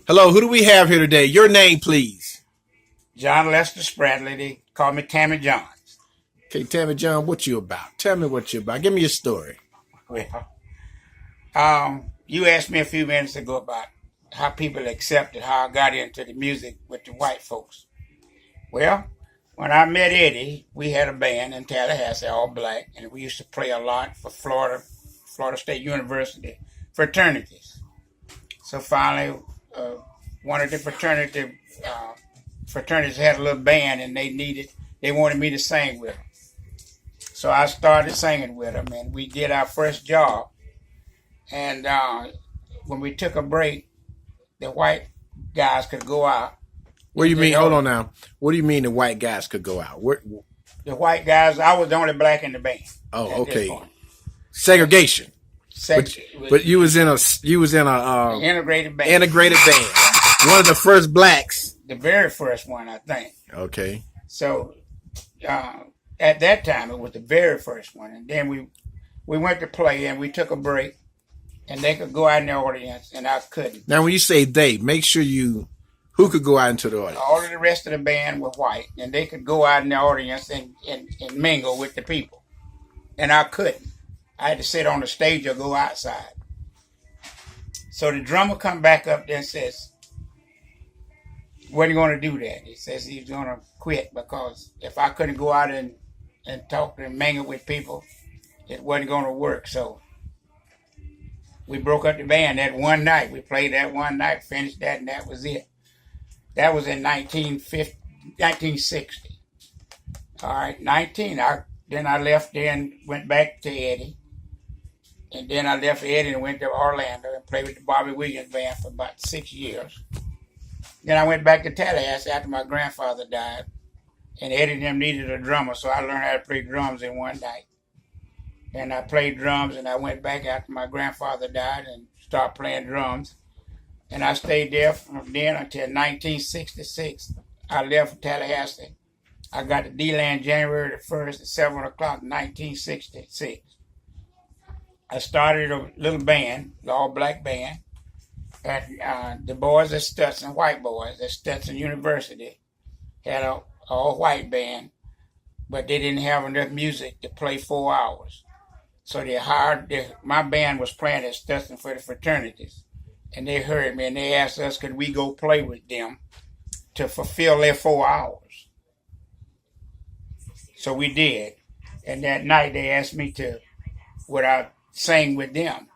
Hello, who do we have here today? Your name, please. John Lester Spradley. They call me Tammy Johns. Okay, Tammy John, what you about? Tell me what you about. Give me your story. Well, you asked me a few minutes ago about how people accepted how I got into the music with the white folks. Well, when I met Eddie, we had a band in Tallahassee, all black, and we used to play a lot for Florida State University fraternities. So finally, one of the fraternities had a little band, and they wanted me to sing with them. So I started singing with them, and we did our first job. And when we took a break, the white guys could go out. What do you mean? Hold on now. What do you mean the white guys could go out? The white guys, I was the only black in the band. Oh, okay. Segregation. But you was in a integrated band. Integrated band. One of the first blacks. The very first one, I think. Okay. So at that time, it was the very first one, and then we went to play, and we took a break, and they could go out in the audience, and I couldn't. Now, when you say they, make sure who could go out into the audience? All of the rest of the band were white, and they could go out in the audience and mingle with the people, and I couldn't. I had to sit on the stage or go outside. So the drummer come back up there and says, "When are you going to do that?" He says he's going to quit because if I couldn't go out and talk and mingle with people, it wasn't going to work. So we broke up the band that one night. We played that one night, finished that, and that was it. That was in 1960. All right, 19. Then I left there and went back to Eddie. And then I left Eddie and went to Orlando and played with the Bobby Williams band for about 6 years. Then I went back to Tallahassee after my grandfather died. And Eddie and them needed a drummer, so I learned how to play drums in one night. And I played drums, and I went back after my grandfather died and started playing drums. And I stayed there from then until 1966. I left Tallahassee. I got to D-Land January the 1st at 7 o'clock, 1966. I started a little band, the all-black band, and the boys at Stetson, white boys at Stetson University, had a all-white band, but they didn't have enough music to play 4 hours. So my band was playing at Stetson for the fraternities, and they heard me, and they asked us, could we go play with them to fulfill their 4 hours? So we did, and that night they asked me would I sing with them.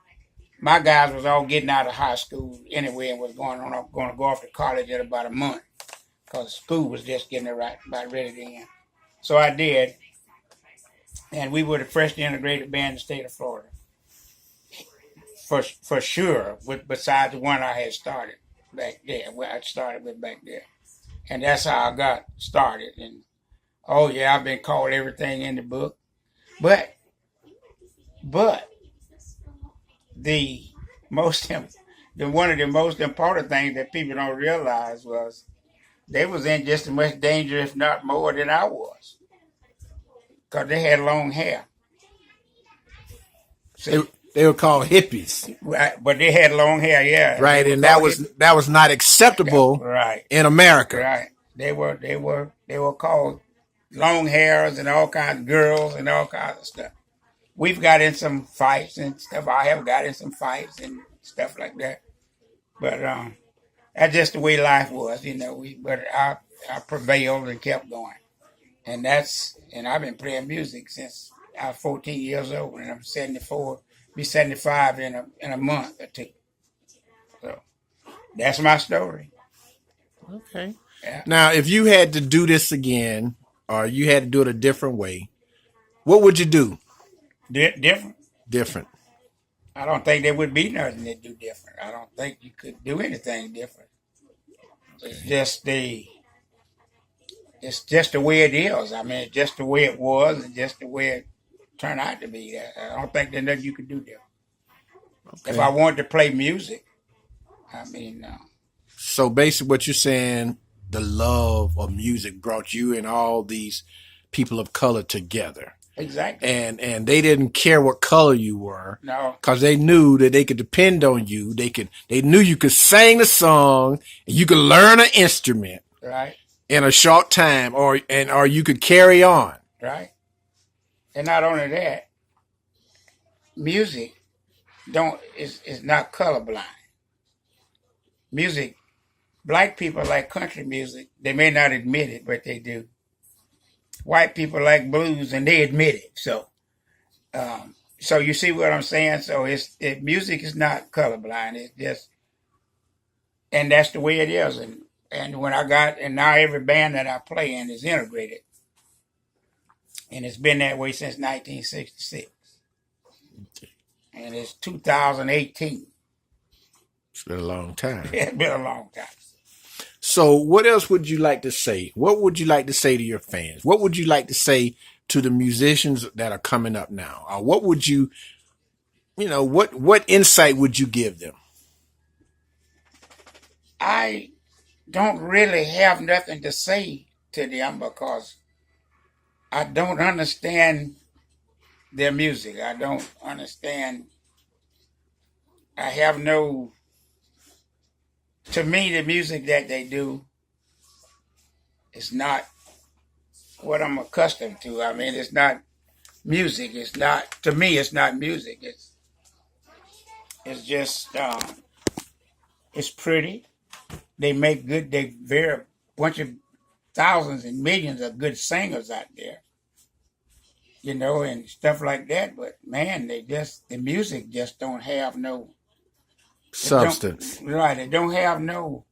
My guys was all getting out of high school anyway and was going to go off to college in about a month because school was just getting about ready to end. So I did, and we were the first integrated band in the state of Florida. For sure, besides the one I had started back there, where I started with back there. And that's how I got started. And, oh yeah, I've been called everything in the book. But one of the most important things that people don't realize was they was in just as much danger, if not more, than I was. Because they had long hair. See? They were called hippies. Right, but they had long hair, yeah. Right, and that was not acceptable in America. Right. They were called long hairs and all kinds of girls and all kinds of stuff. We've got in some fights and stuff. I have got in some fights and stuff like that. But that's just the way life was, you know. But I prevailed and kept going. And I've been playing music since I was 14 years old, and I'm 74. Be 75 in a month or two. So that's my story. Okay. Yeah. Now, if you had to do this again, or you had to do it a different way, what would you do? Different? Different. I don't think there would be nothing to do different. I don't think you could do anything different. It's just the way it is. I mean, it's just the way it was and just the way it turned out to be. I don't think there's nothing you could do different. Okay. If I wanted to play music, I mean... So basically what you're saying, the love of music brought you and all these people of color together. Exactly. and they didn't care what color you were, No. because they knew that they could depend on you. They knew you could sing the song and you could learn an instrument Right. in a short time, or you could carry on. Right. And not only that, music don't is not colorblind. Music, black people like country music. They may not admit it, but they do. White people like blues, and they admit it. So you see what I'm saying? So music is not colorblind. It's just, and that's the way it is. And when and now every band that I play in is integrated, and it's been that way since 1966, and it's 2018. It's been a long time. It's been a long time. So what else would you like to say? What would you like to say to your fans? What would you like to say to the musicians that are coming up now? Or what would what insight would you give them? I don't really have nothing to say to them because I don't understand their music. I don't understand. I have no. To me, the music that they do is not what I'm accustomed to. I mean, it's not music. It's not, to me, it's not music. It's just it's pretty. They make good. They very bunch of thousands and millions of good singers out there, and stuff like that. But man, the music just don't have no Substance. Right. It don't have no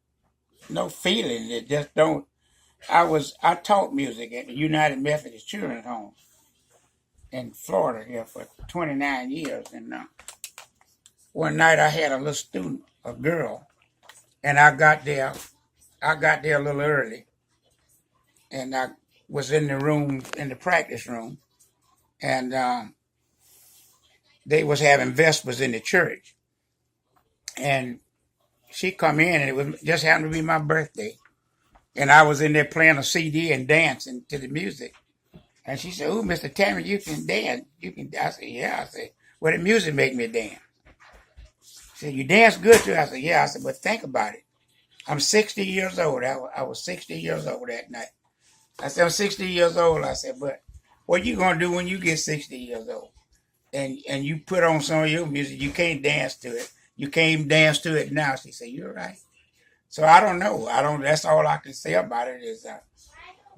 feeling. It just don't. I taught music at the United Methodist Children's Home in Florida here for 29 years, and one night I had a little student, a girl, and I got there a little early, and I was in the practice room, and they was having vespers in the church, and she come in, and it was just happened to be my birthday, and I was in there playing a CD and dancing to the music, and she said, "Oh, Mr. Tammy, you can dance. You can." I said, "Yeah." I said, "Well, the music make me dance." She said, "You dance good too." I said, "Yeah." I said, "But think about it. I'm 60 years old. I was 60 years old that night." I said, "I'm 60 years old." I said, "But what you gonna do when you get 60 years old and you put on some of your music? You can't dance to it. You can't even dance to it now." She said, "You're right." So I don't know. I don't. That's all I can say about it is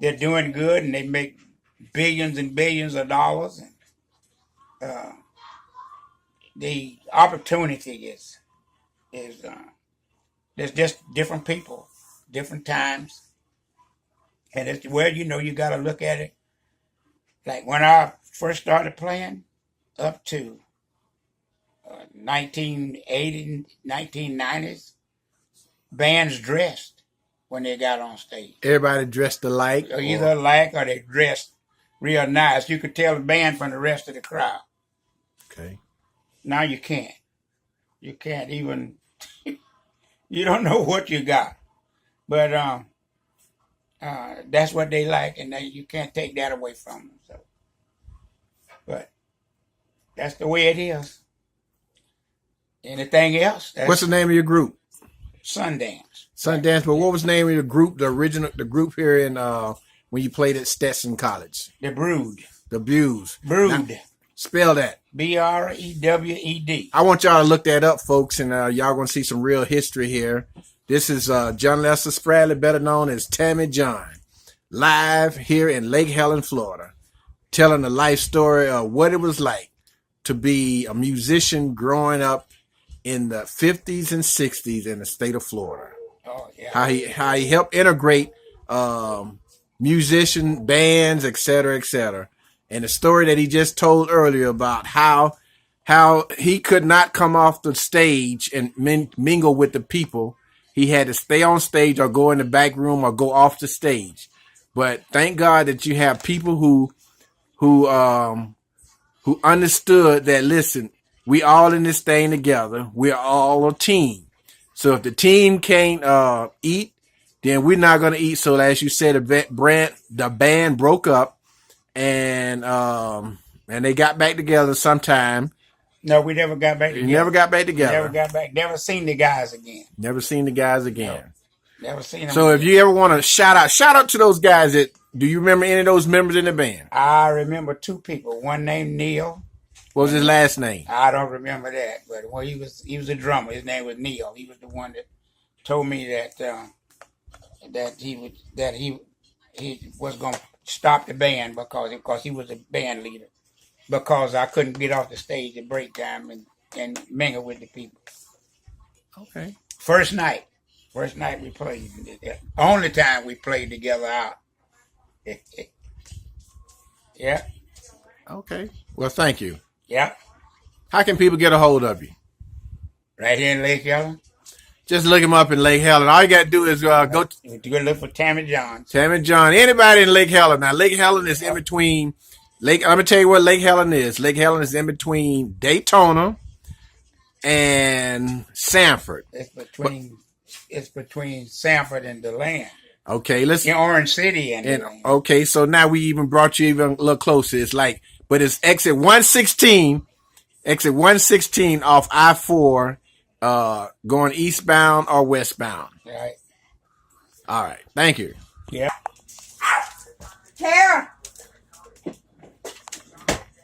they're doing good and they make billions and billions of dollars, and the opportunity is there's just different people, different times, and it's you got to look at it. Like when I first started playing, up to 1980, 1990s, bands dressed when they got on stage. Everybody dressed alike. Or either alike or they dressed real nice. You could tell the band from the rest of the crowd. Okay. Now you can't. You can't even. You don't know what you got. But that's what they like, and you can't take that away from them. So, but that's the way it is. Anything else? What's the name of your group? Sundance. Sundance. But what was the name of the group? The group here in when you played at Stetson College. The Brood. The Brews. Brood. Now, spell that. Brewed. I want y'all to look that up, folks, and y'all gonna see some real history here. This is John Lester Spradley, better known as Tammy John, live here in Lake Helen, Florida, telling the life story of what it was like to be a musician growing up in the 50s and 60s in the state of Florida. Oh, yeah. How he helped integrate musician bands, etc., etc. And the story that he just told earlier about how he could not come off the stage and mingle with the people. He had to stay on stage or go in the back room or go off the stage. But thank God that you have people who understood that, listen, we all in this thing together. We're all a team. So if the team can't eat, then we're not going to eat. So as you said, the band broke up, and they got back together sometime. No, we never got back together. You never got back together. Never got back. Never seen the guys again. Never seen the guys again. No, never seen them. So again. if you ever want to shout out to those guys that, do you remember any of those members in the band? I remember two people. One named Neil. What was his last name? I don't remember that, but well, he was a drummer. His name was Neil. He was the one that told me that he was going to stop the band because he was a band leader, because I couldn't get off the stage at break time and mingle with the people. Okay. First night we played. Only time we played together out. Yeah. Okay. Well, thank you. Yeah. How can people get a hold of you? Right here in Lake Helen. Just look him up in Lake Helen. All you got to do is go. You go look for Tammy John. Tammy John. Anybody in Lake Helen. Now, Lake Helen is in between. Let me tell you what Lake Helen is. Lake Helen is in between Daytona and Sanford. It's between Sanford and DeLand. Okay, let's. In Orange City and DeLand. Okay, so now we even brought you even a little closer. It's like, but it's exit 116 off I-4, going eastbound or westbound. Right. All right. Thank you. Yeah. Tara.